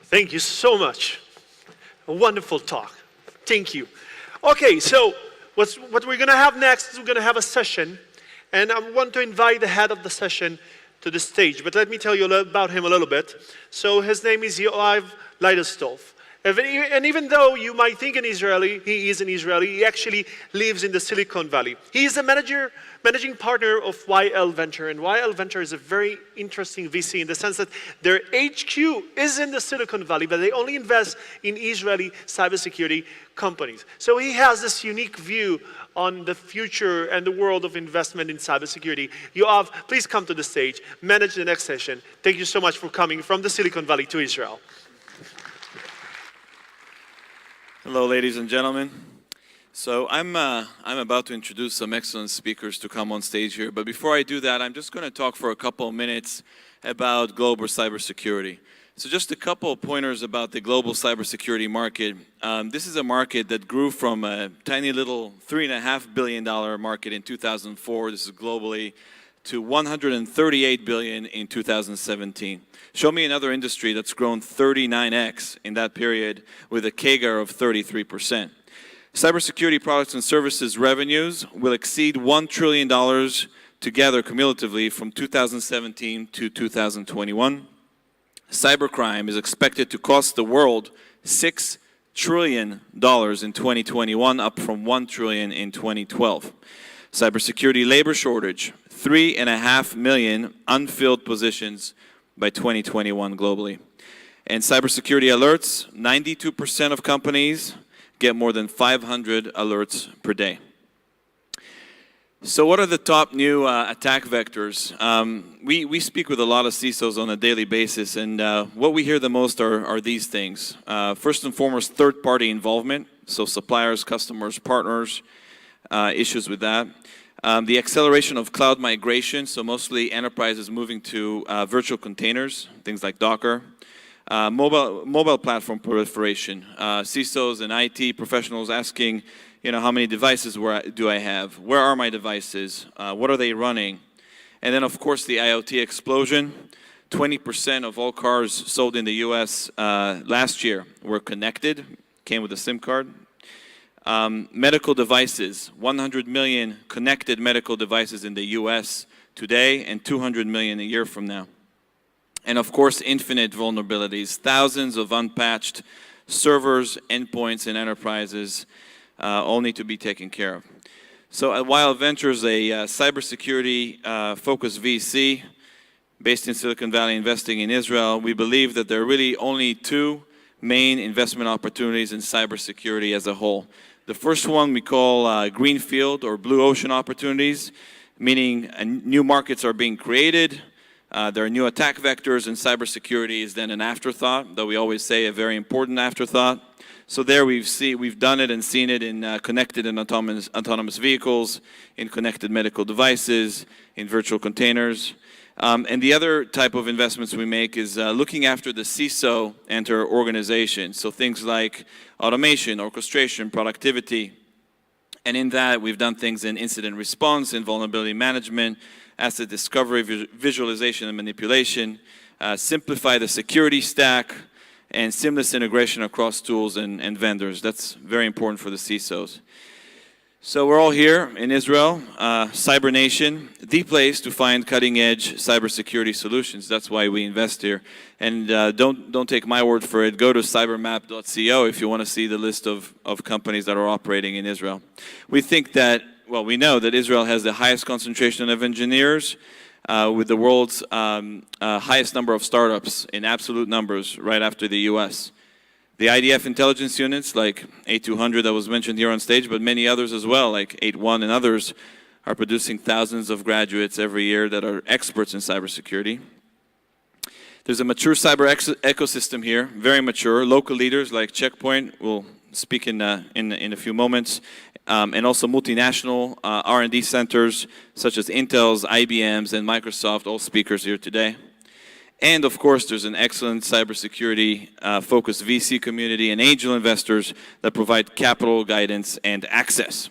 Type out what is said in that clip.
Thank you so much. A wonderful talk. Thank you. Okay, so what we're going to have next is we're going to have a session, and I want to invite the head of the session to the stage. But let me tell you about him a little bit. So his name is Yoav Leitersdorf. And even though you might think he is an Israeli, he actually lives in the Silicon Valley. He is a managing partner of YL Venture, and YL Venture is a very interesting VC in the sense that their HQ is in the Silicon Valley, but they only invest in Israeli cybersecurity companies. So he has this unique view on the future and the world of investment in cybersecurity. Yoav, please come to the stage, manage the next session. Thank you so much for coming from the Silicon Valley to Israel. Hello, ladies and gentlemen. So I'm about to introduce some excellent speakers to come on stage here. But before I do that, I'm just going to talk for a couple of minutes about global cybersecurity. So just a couple of pointers about the global cybersecurity market. This is a market that grew from a tiny little $3.5 billion market in 2004. This is globally to $138 billion in 2017. Show me another industry that's grown 39x in that period with a CAGR of 33%. Cybersecurity products and services revenues will exceed $1 trillion together cumulatively from 2017 to 2021. Cybercrime is expected to cost the world $6 trillion in 2021, up from $1 trillion in 2012. Cybersecurity labor shortage, 3.5 million unfilled positions by 2021 globally. And cybersecurity alerts, 92% of companies get more than 500 alerts per day. So what are the top new attack vectors? We speak with a lot of CISOs on a daily basis, and what we hear the most are these things. First and foremost, third-party involvement, so suppliers, customers, partners, issues with that. The acceleration of cloud migration, so mostly enterprises moving to virtual containers, things like Docker. Mobile platform proliferation, CISOs and IT professionals asking, how many devices do I have? Where are my devices? What are they running? And then, of course, the IoT explosion. 20% of all cars sold in the US last year were connected, came with a SIM card. Medical devices, 100 million connected medical devices in the US today and 200 million a year from now. And of course, infinite vulnerabilities, thousands of unpatched servers, endpoints, and enterprises all need to be taken care of. So at YL Ventures, a cybersecurity focused VC based in Silicon Valley investing in Israel, we believe that there are really only two main investment opportunities in cybersecurity as a whole. The first one we call greenfield or blue ocean opportunities, meaning new markets are being created. There are new attack vectors, and cybersecurity is then an afterthought, though we always say a very important afterthought. So there we've done it and seen it in connected and autonomous vehicles, in connected medical devices, in virtual containers. And the other type of investments we make is looking after the CISO and her organization. So things like automation, orchestration, productivity. And in that, we've done things in incident response, in vulnerability management, asset discovery, visualization and manipulation, simplify the security stack, and seamless integration across tools and vendors. That's very important for the CISOs. So we're all here in Israel, Cyber Nation, the place to find cutting-edge cybersecurity solutions. That's why we invest here. And don't take my word for it. Go to cybermap.co if you want to see the list of companies that are operating in Israel. We think that, well, we know that Israel has the highest concentration of engineers with the world's highest number of startups in absolute numbers right after the US. The IDF intelligence units like 8200 that was mentioned here on stage, but many others as well, like 81 and others, are producing thousands of graduates every year that are experts in cybersecurity. There's a mature cyber ecosystem here, very mature. Local leaders like Checkpoint will speak in a few moments, and also multinational R&D centers such as Intel's, IBM's, and Microsoft, all speakers here today. And of course, there's an excellent cybersecurity focused VC community and angel investors that provide capital, guidance, and access.